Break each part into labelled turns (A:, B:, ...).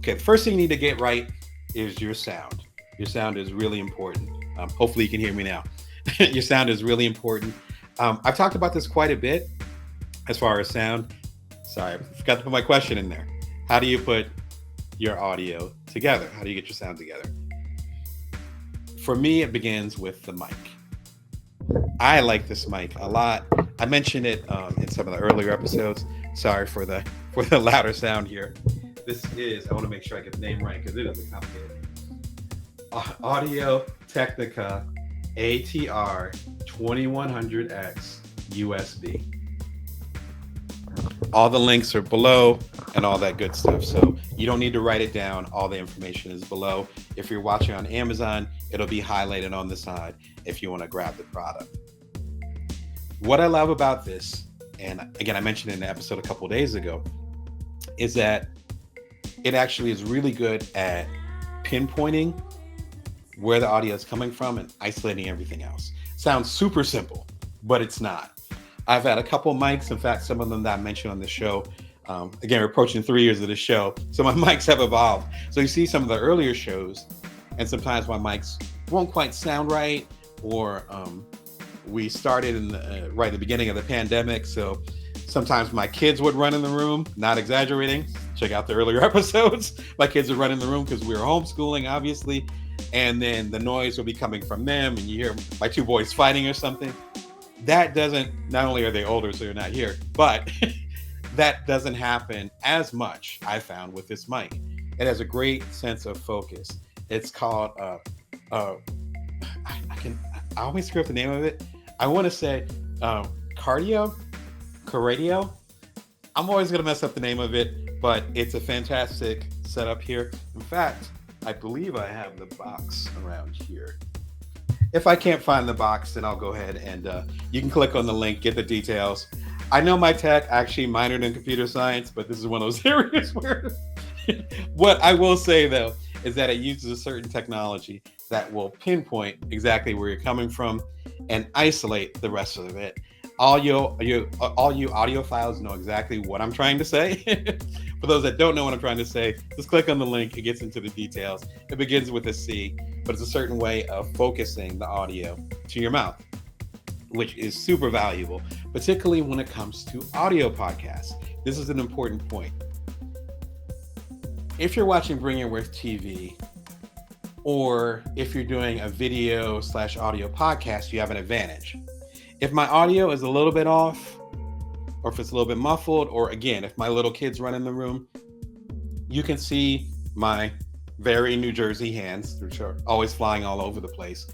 A: Okay, the first thing you need to get right is your sound. Your sound is really important. Hopefully, you can hear me now. Your sound is really important. I've talked about this quite a bit as far as sound. Sorry, I forgot to put my question in there. How do you put your audio together? How do you get your sound together? For me, it begins with the mic. I like this mic a lot. I mentioned it in some of the earlier episodes. Sorry for the louder sound here. This is, I want to make sure I get the name right because it is a complicated name. Audio Technica ATR 2100X USB. All the links are below and all that good stuff. So you don't need to write it down. All the information is below. If you're watching on Amazon, it'll be highlighted on the side if you want to grab the product. What I love about this, and again, I mentioned in the episode a couple of days ago, is that it actually is really good at pinpointing where the audio is coming from and isolating everything else. Sounds super simple, but it's not. I've had a couple mics, in fact, some of them that I mentioned on the show. Again, we're approaching 3 years of the show, so my mics have evolved. So you see some of the earlier shows, and sometimes my mics won't quite sound right, or we started in right at the beginning of the pandemic, so sometimes my kids would run in the room, not exaggerating. Check out the earlier episodes. My kids would run in the room because we were homeschooling, obviously, and then the noise will be coming from them, and you hear my two boys fighting or something. That doesn't, not only are they older, so they're not here, but that doesn't happen as much, I found, with this mic. It has a great sense of focus. It's called, I always screw up the name of it. I want to say Cardio. I'm always going to mess up the name of it, but it's a fantastic setup here. In fact, I believe I have the box around here. If I can't find the box, then I'll go ahead and you can click on the link, get the details. I know my tech, actually minored in computer science, but this is one of those areas where what I will say though is that it uses a certain technology that will pinpoint exactly where you're coming from and isolate the rest of it. All you audiophiles know exactly what I'm trying to say. For those that don't know what I'm trying to say, just click on the link. It gets into the details. It begins with a C, but it's a certain way of focusing the audio to your mouth, which is super valuable, particularly when it comes to audio podcasts. This is an important point. If you're watching Bring Your Worth TV, or if you're doing a video/audio podcast, you have an advantage. If my audio is a little bit off, or if it's a little bit muffled, or again, if my little kids run in the room, you can see my very New Jersey hands, which are always flying all over the place.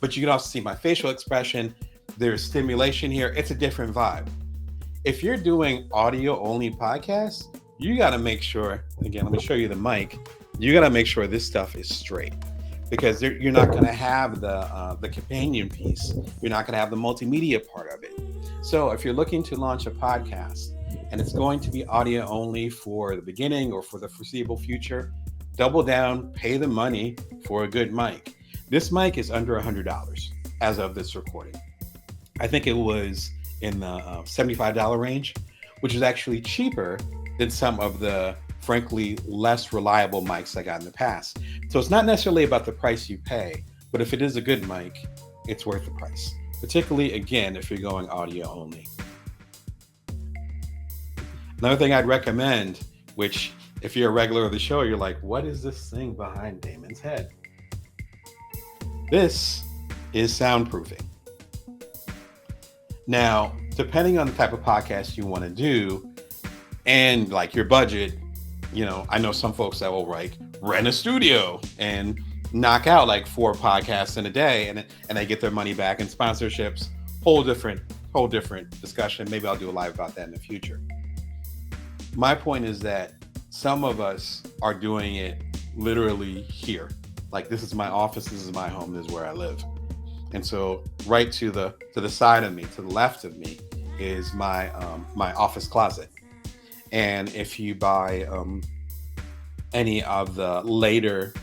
A: But you can also see my facial expression. There's stimulation here. It's a different vibe. If you're doing audio only podcasts, you got to make sure, again, let me show you the mic. You got to make sure this stuff is straight, because you're not going to have the companion piece. You're not going to have the multimedia part of it. So if you're looking to launch a podcast and it's going to be audio only for the beginning or for the foreseeable future, double down, pay the money for a good mic. This mic is under $100 as of this recording. I think it was in the $75 range, which is actually cheaper than some of the, frankly, less reliable mics I got in the past. So it's not necessarily about the price you pay, but if it is a good mic, it's worth the price. Particularly, again, if you're going audio only. Another thing I'd recommend, which if you're a regular of the show, you're like, what is this thing behind Damon's head? This is soundproofing. Now, depending on the type of podcast you want to do and like your budget, I know some folks that will rent a studio and knock out like 4 podcasts in a day and they get their money back in sponsorships. Whole different discussion. Maybe I'll do a live about that in the future. My point is that some of us are doing it literally here. Like, this is my office, this is my home, this is where I live. And so right to the side of me, to the left of me, is my office closet. And if you buy any of the later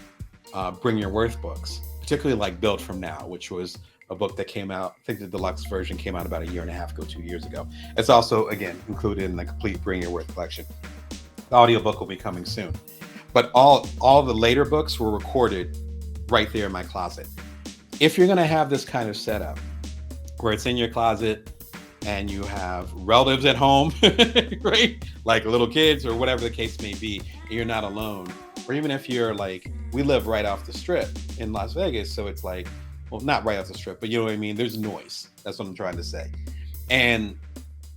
A: Bring Your Worth books, particularly like Built From Now, which was a book that came out, I think the deluxe version came out about 1.5 years ago, 2 years ago. It's also, again, included in the complete Bring Your Worth collection. The audiobook will be coming soon. But all the later books were recorded right there in my closet. If you're going to have this kind of setup where it's in your closet and you have relatives at home, right? Like little kids or whatever the case may be, and you're not alone. Or even if you're like, we live right off the strip in Las Vegas. So it's like, well, not right off the strip, but you know what I mean? There's noise. That's what I'm trying to say. And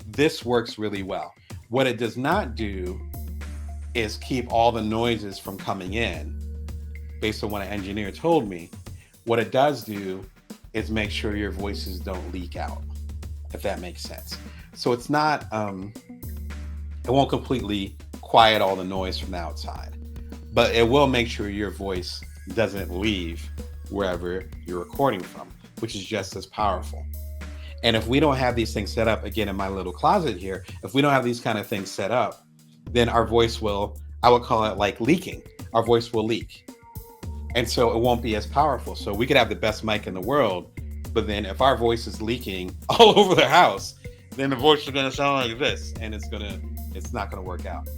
A: this works really well. What it does not do is keep all the noises from coming in based on what an engineer told me. What it does do is make sure your voices don't leak out, if that makes sense. So it's not, it won't completely quiet all the noise from the outside, but it will make sure your voice doesn't leave wherever you're recording from, which is just as powerful. And if we don't have these things set up, again, in my little closet here, if we don't have these kind of things set up, then our voice will, I would call it like leaking. Our voice will leak. And so it won't be as powerful. So we could have the best mic in the world, but then if our voice is leaking all over the house, then the voice is going to sound like this, and it's not going to work out.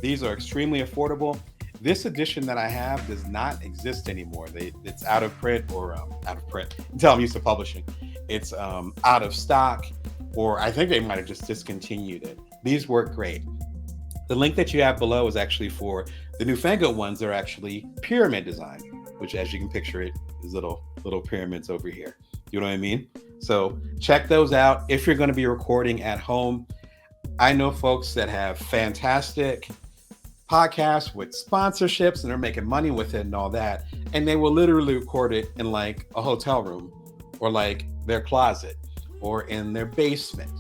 A: These are extremely affordable. This edition that I have does not exist anymore. It's out of print or out of print until I'm used to publishing. It's out of stock, or I think they might have just discontinued it. These work great. The link that you have below is actually for the newfangled ones. They're actually pyramid design, which, as you can picture it, is little pyramids over here. You know what I mean? So check those out if you're going to be recording at home. I know folks that have fantastic podcasts with sponsorships and they're making money with it and all that, and they will literally record it in like a hotel room or like their closet or in their basement.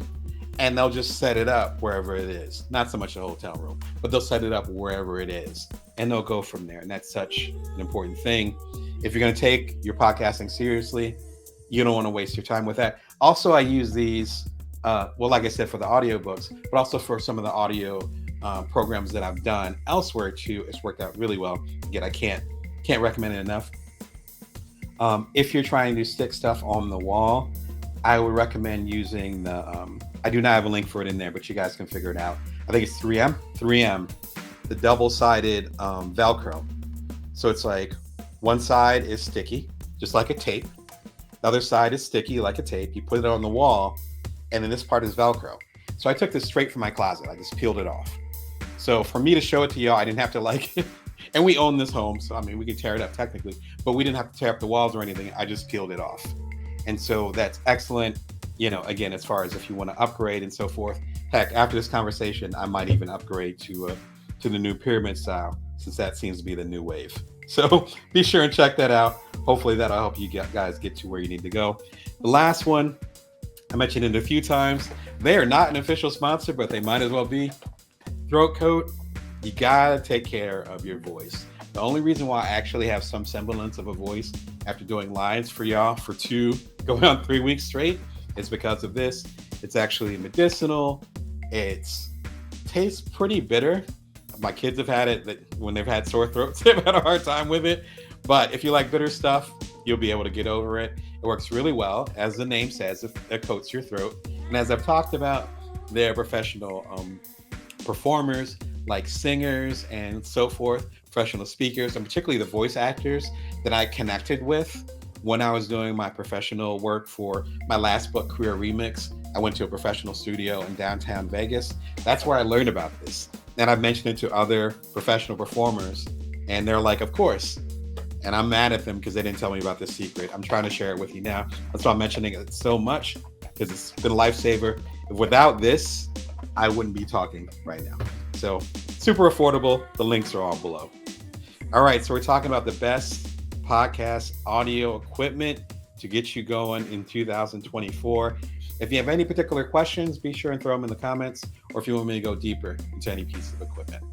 A: And they'll just set it up wherever it is. Not so much a hotel room, but they'll set it up wherever it is. And they'll go from there. And that's such an important thing. If you're going to take your podcasting seriously, you don't want to waste your time with that. Also, I use these, well, like I said, for the audiobooks, but also for some of the audio programs that I've done elsewhere too. It's worked out really well. Again, I can't recommend it enough. If you're trying to stick stuff on the wall, I would recommend using the, I do not have a link for it in there, but you guys can figure it out. I think it's 3M, the double-sided Velcro. So it's like one side is sticky, just like a tape. The other side is sticky like a tape. You put it on the wall, and then this part is Velcro. So I took this straight from my closet. I just peeled it off. So for me to show it to y'all, I didn't have to like, and we own this home, so I mean, we can tear it up technically, but we didn't have to tear up the walls or anything. I just peeled it off. And so that's excellent. You know, again, as far as if you want to upgrade and so forth. Heck, after this conversation, I might even upgrade to the new pyramid style, since that seems to be the new wave. So be sure and check that out. Hopefully that'll help you guys get to where you need to go. The last one, I mentioned it a few times. They are not an official sponsor, but they might as well be. Throat Coat. You gotta take care of your voice. The only reason why I actually have some semblance of a voice after doing lines for y'all for going on 3 weeks straight is because of this. It's actually medicinal. It tastes pretty bitter. My kids have had it when they've had sore throats. They've had a hard time with it. But if you like bitter stuff, you'll be able to get over it. It works really well. As the name says, it coats your throat. And as I've talked about, they're professional performers, like singers and so forth, professional speakers, and particularly the voice actors that I connected with when I was doing my professional work for my last book, Career Remix. I went to a professional studio in downtown Vegas. That's where I learned about this. And I've mentioned it to other professional performers, and they're like, of course. And I'm mad at them because they didn't tell me about this secret. I'm trying to share it with you now. That's why I'm mentioning it so much, because it's been a lifesaver. Without this, I wouldn't be talking right now. So super affordable. The links are all below. All right, so we're talking about the best podcast audio equipment to get you going in 2024. If you have any particular questions, be sure and throw them in the comments, or if you want me to go deeper into any piece of equipment.